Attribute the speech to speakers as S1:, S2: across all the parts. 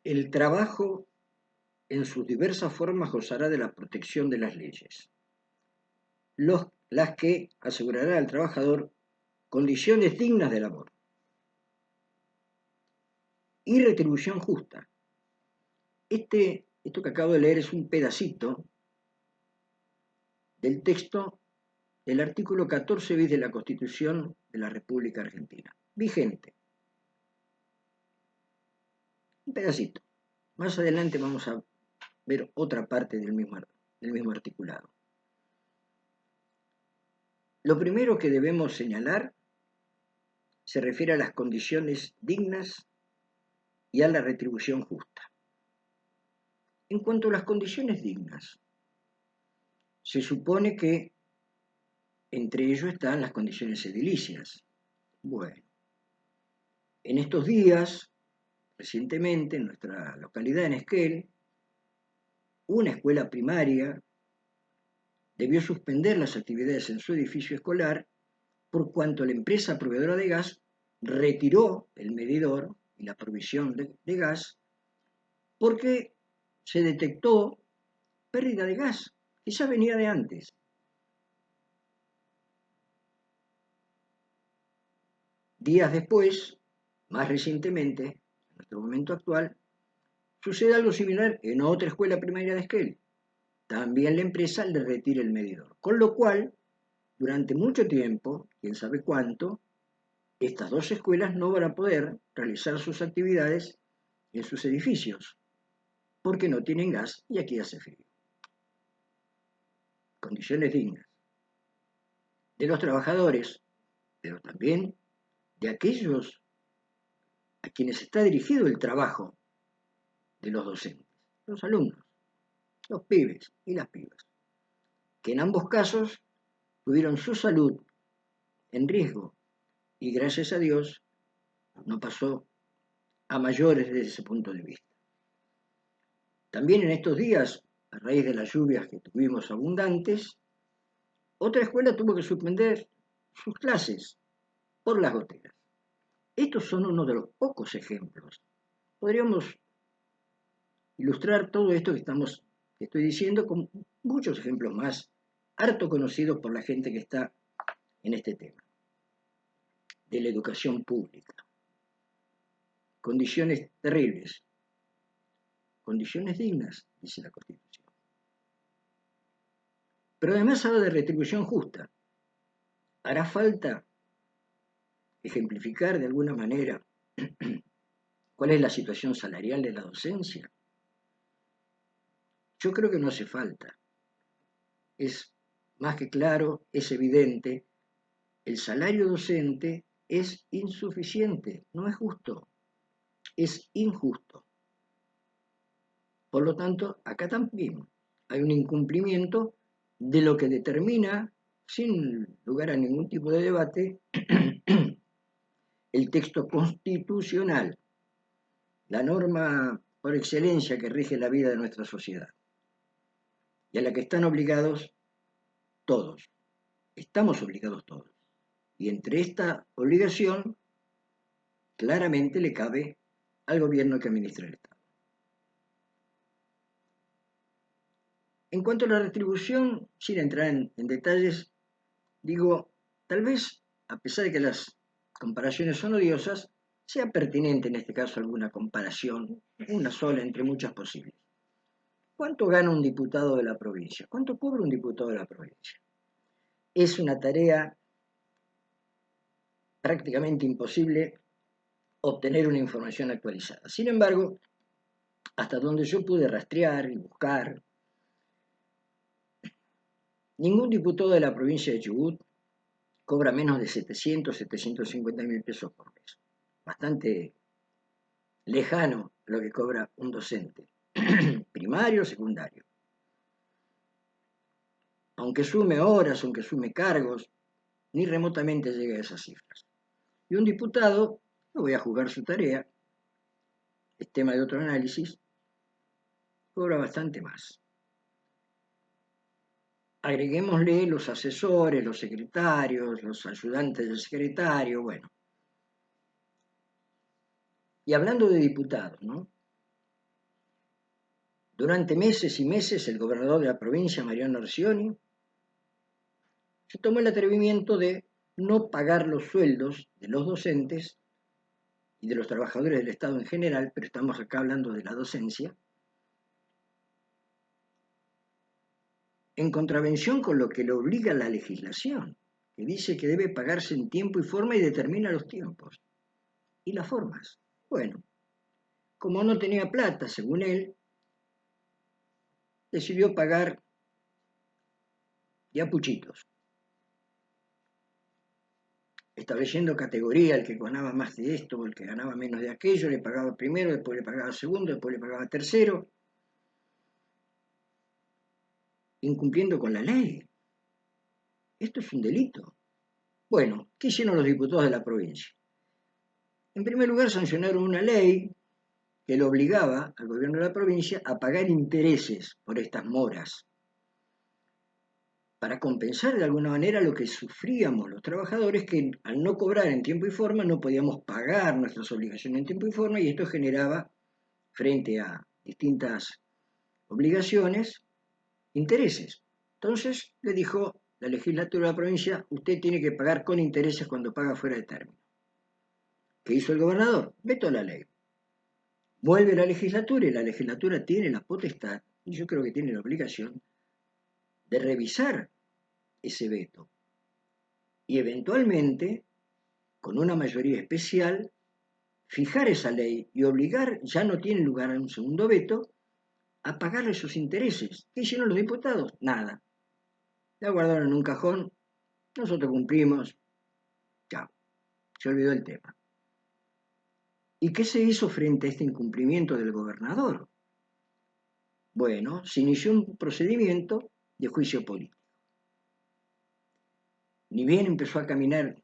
S1: El trabajo en sus diversas formas gozará de la protección de las leyes, las que asegurarán al trabajador condiciones dignas de labor y retribución justa. Esto que acabo de leer es un pedacito del texto del artículo 14 bis de la Constitución de la República Argentina, vigente. Un pedacito. Más adelante vamos a ver otra parte del mismo articulado. Lo primero que debemos señalar se refiere a las condiciones dignas y a la retribución justa. En cuanto a las condiciones dignas, se supone que entre ellos están las condiciones edilicias. Bueno, en estos días, recientemente, en nuestra localidad, en Esquel, una escuela primaria debió suspender las actividades en su edificio escolar por cuanto la empresa proveedora de gas retiró el medidor y la provisión de gas porque se detectó pérdida de gas, que ya venía de antes. Días después, más recientemente, en nuestro momento actual, sucede algo similar en otra escuela primaria de Esquel. También la empresa le retira el medidor. Con lo cual, durante mucho tiempo, quién sabe cuánto, estas dos escuelas no van a poder realizar sus actividades en sus edificios, porque no tienen gas y aquí hace frío. Condiciones dignas de los trabajadores, pero también de aquellos a quienes está dirigido el trabajo de los docentes, los alumnos, los pibes y las pibas, que en ambos casos tuvieron su salud en riesgo y gracias a Dios no pasó a mayores desde ese punto de vista. También en estos días, a raíz de las lluvias que tuvimos abundantes, otra escuela tuvo que suspender sus clases por las goteras. Estos son uno de los pocos ejemplos. Podríamos ilustrar todo esto que estoy diciendo con muchos ejemplos más, harto conocidos por la gente que está en este tema, de la educación pública. Condiciones terribles, condiciones dignas, dice la Constitución. Pero además habla de retribución justa. Hará falta ejemplificar de alguna manera cuál es la situación salarial de la docencia. Yo creo que no hace falta. Es más que claro, es evidente, el salario docente es insuficiente, no es justo, es injusto. Por lo tanto, acá también hay un incumplimiento de lo que determina, sin lugar a ningún tipo de debate, el texto constitucional, la norma por excelencia que rige la vida de nuestra sociedad, y a la que están obligados todos, estamos obligados todos. Y entre esta obligación, claramente le cabe al gobierno que administra el Estado. En cuanto a la retribución, sin entrar en detalles, digo, tal vez, a pesar de que las comparaciones son odiosas, sea pertinente en este caso alguna comparación, una sola entre muchas posibles. ¿Cuánto gana un diputado de la provincia? ¿Cuánto cobra un diputado de la provincia? Es una tarea prácticamente imposible obtener una información actualizada. Sin embargo, hasta donde yo pude rastrear y buscar, ningún diputado de la provincia de Chubut cobra menos de 750.000 pesos por mes. Bastante lejano lo que cobra un docente, primario o secundario. Aunque sume horas, aunque sume cargos, ni remotamente llega a esas cifras. Y un diputado, no voy a juzgar su tarea, es tema de otro análisis, cobra bastante más. Agreguémosle los asesores, los secretarios, los ayudantes del secretario, bueno. Y hablando de diputados, ¿no? Durante meses y meses, el gobernador de la provincia, Mariano Arcioni, se tomó el atrevimiento de no pagar los sueldos de los docentes y de los trabajadores del Estado en general, pero estamos acá hablando de la docencia, en contravención con lo que le obliga la legislación, que dice que debe pagarse en tiempo y forma y determina los tiempos y las formas. Bueno, como no tenía plata, según él, decidió pagar de a puchitos, estableciendo categoría: el que ganaba más de esto, el que ganaba menos de aquello, le pagaba primero, después le pagaba segundo, después le pagaba tercero, incumpliendo con la ley. Esto es un delito. Bueno, ¿qué hicieron los diputados de la provincia? En primer lugar, sancionaron una ley que lo obligaba al gobierno de la provincia a pagar intereses por estas moras, para compensar de alguna manera lo que sufríamos los trabajadores, que al no cobrar en tiempo y forma no podíamos pagar nuestras obligaciones en tiempo y forma, y esto generaba, frente a distintas obligaciones, intereses. Entonces le dijo la legislatura de la provincia: usted tiene que pagar con intereses cuando paga fuera de término. ¿Qué hizo el gobernador? Vetó la ley. Vuelve la legislatura y la legislatura tiene la potestad, y yo creo que tiene la obligación, de revisar ese veto y eventualmente, con una mayoría especial, fijar esa ley y obligar, ya no tiene lugar a un segundo veto, a pagarle sus intereses. ¿Qué hicieron los diputados? Nada. La guardaron en un cajón, nosotros cumplimos, chao, se olvidó el tema. ¿Y qué se hizo frente a este incumplimiento del gobernador? Bueno, se inició un procedimiento de juicio político. Ni bien empezó a caminar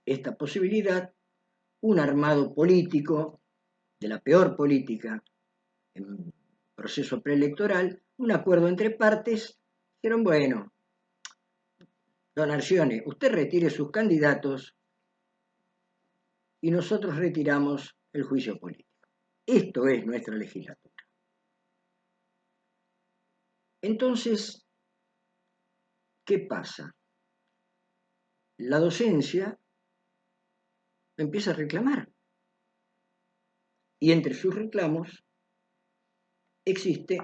S1: esta posibilidad, un armado político, de la peor política, en proceso preelectoral, un acuerdo entre partes, dijeron: bueno, don Arcioni, usted retire sus candidatos y nosotros retiramos el juicio político. Esto es nuestra legislatura. Entonces, ¿qué pasa? La docencia empieza a reclamar, y entre sus reclamos existe,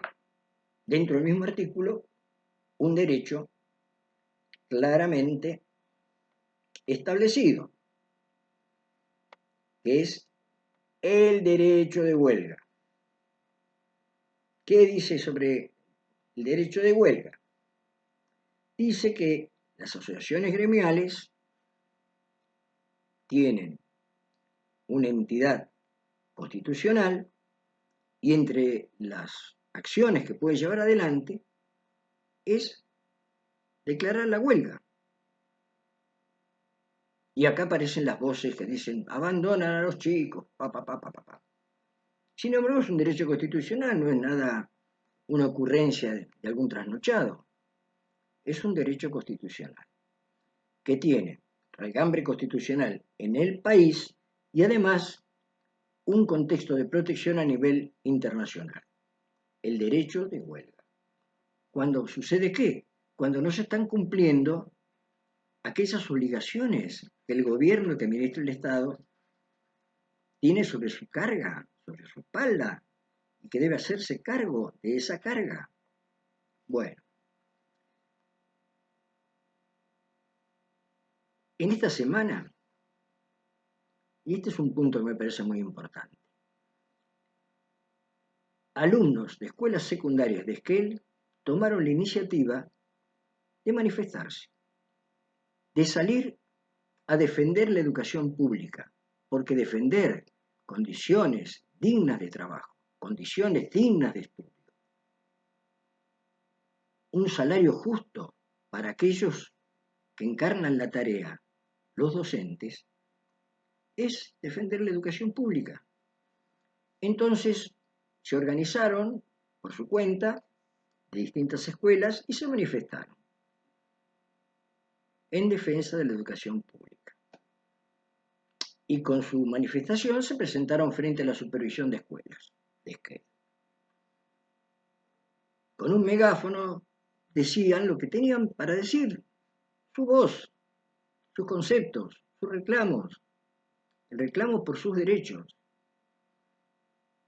S1: dentro del mismo artículo, un derecho claramente establecido, que es el derecho de huelga. ¿Qué dice sobre el derecho de huelga? Dice que las asociaciones gremiales tienen una entidad constitucional y entre las acciones que puede llevar adelante es declarar la huelga. Y acá aparecen las voces que dicen: abandonan a los chicos, pa. Sin embargo, es un derecho constitucional, no es nada una ocurrencia de algún trasnochado. Es un derecho constitucional que tiene raigambre constitucional en el país y además un contexto de protección a nivel internacional: el derecho de huelga. ¿Cuando sucede qué? Cuando no se están cumpliendo aquellas obligaciones que el gobierno, que administra el Estado, tiene sobre su carga, sobre su espalda, y que debe hacerse cargo de esa carga. Bueno, en esta semana, y este es un punto que me parece muy importante, alumnos de escuelas secundarias de Esquel tomaron la iniciativa de manifestarse, de salir a defender la educación pública, porque defender condiciones dignas de trabajo, condiciones dignas de estudio, un salario justo para aquellos que encarnan la tarea, los docentes, es defender la educación pública. Entonces se organizaron por su cuenta de distintas escuelas y se manifestaron en defensa de la educación pública. Y con su manifestación se presentaron frente a la supervisión de escuelas de Esquel. con un megáfono decían lo que tenían para decir, su voz, sus conceptos, sus reclamos, el reclamo por sus derechos.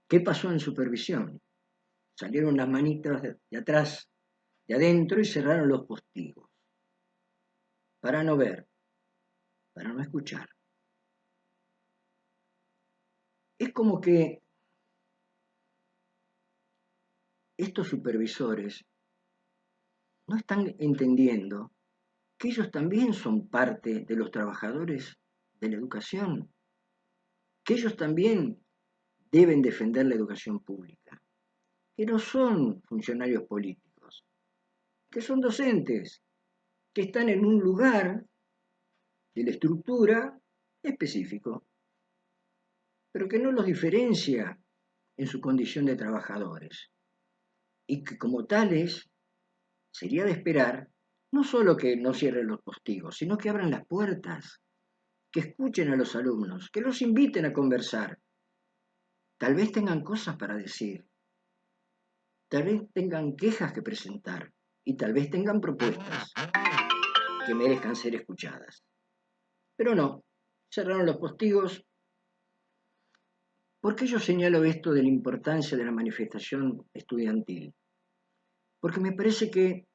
S1: ¿Qué pasó en supervisión? Salieron las manitas de atrás, de adentro y cerraron los postigos, para no ver, para no escuchar. Es como que estos supervisores no están entendiendo que ellos también son parte de los trabajadores de la educación, que ellos también deben defender la educación pública, que no son funcionarios políticos, que son docentes, que están en un lugar de la estructura específico, pero que no los diferencia en su condición de trabajadores, y que como tales sería de esperar no solo que no cierren los postigos, sino que abran las puertas, que escuchen a los alumnos, que los inviten a conversar. Tal vez tengan cosas para decir, tal vez tengan quejas que presentar y tal vez tengan propuestas que merezcan ser escuchadas. Pero no, cerraron los postigos. ¿Por qué yo señalo esto de la importancia de la manifestación estudiantil? Porque me parece que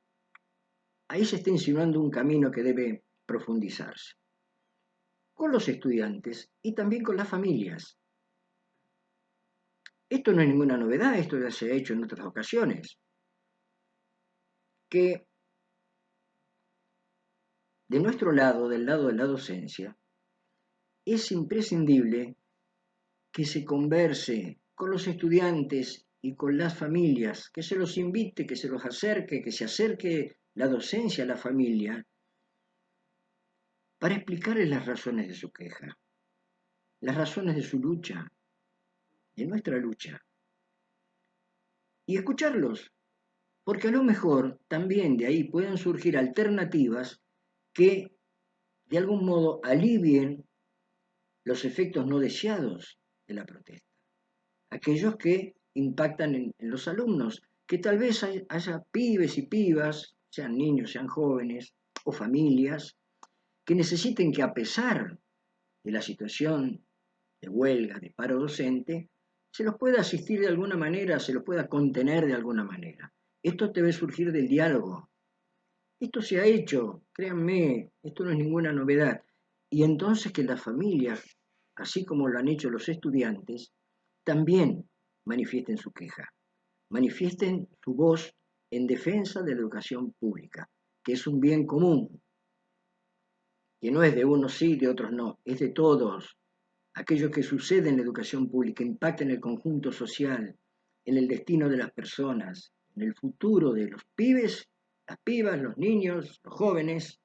S1: ahí se está insinuando un camino que debe profundizarse, con los estudiantes y también con las familias. Esto no es ninguna novedad, esto ya se ha hecho en otras ocasiones, que de nuestro lado, del lado de la docencia, es imprescindible que se converse con los estudiantes y con las familias, que se los invite, que se los acerque, que se acerque la docencia a la familia para explicarles las razones de su queja, las razones de su lucha, de nuestra lucha, y escucharlos, porque a lo mejor también de ahí pueden surgir alternativas que de algún modo alivien los efectos no deseados de la protesta, aquellos que impactan en los alumnos, que tal vez haya pibes y pibas, sean niños, sean jóvenes, o familias, que necesiten que a pesar de la situación de huelga, de paro docente, se los pueda asistir de alguna manera, se los pueda contener de alguna manera. Esto debe surgir del diálogo. Esto se ha hecho, créanme, esto no es ninguna novedad. Y entonces que las familias, así como lo han hecho los estudiantes, también manifiesten su queja, manifiesten su voz en defensa de la educación pública, que es un bien común, que no es de unos sí, de otros no, es de todos. Aquello que sucede en la educación pública impacta en el conjunto social, en el destino de las personas, en el futuro de los pibes, las pibas, los niños, los jóvenes,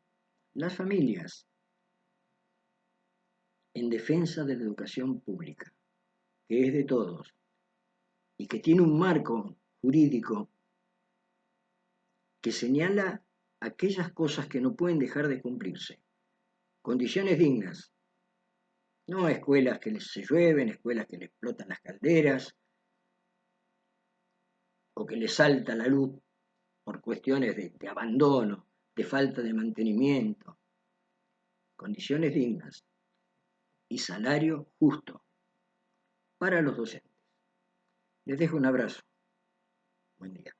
S1: las familias, en defensa de la educación pública, que es de todos y que tiene un marco jurídico que señala aquellas cosas que no pueden dejar de cumplirse. Condiciones dignas, no escuelas que se llueven, escuelas que le explotan las calderas o que les salta la luz por cuestiones de abandono, de falta de mantenimiento. Condiciones dignas y salario justo para los docentes. Les dejo un abrazo. Buen día.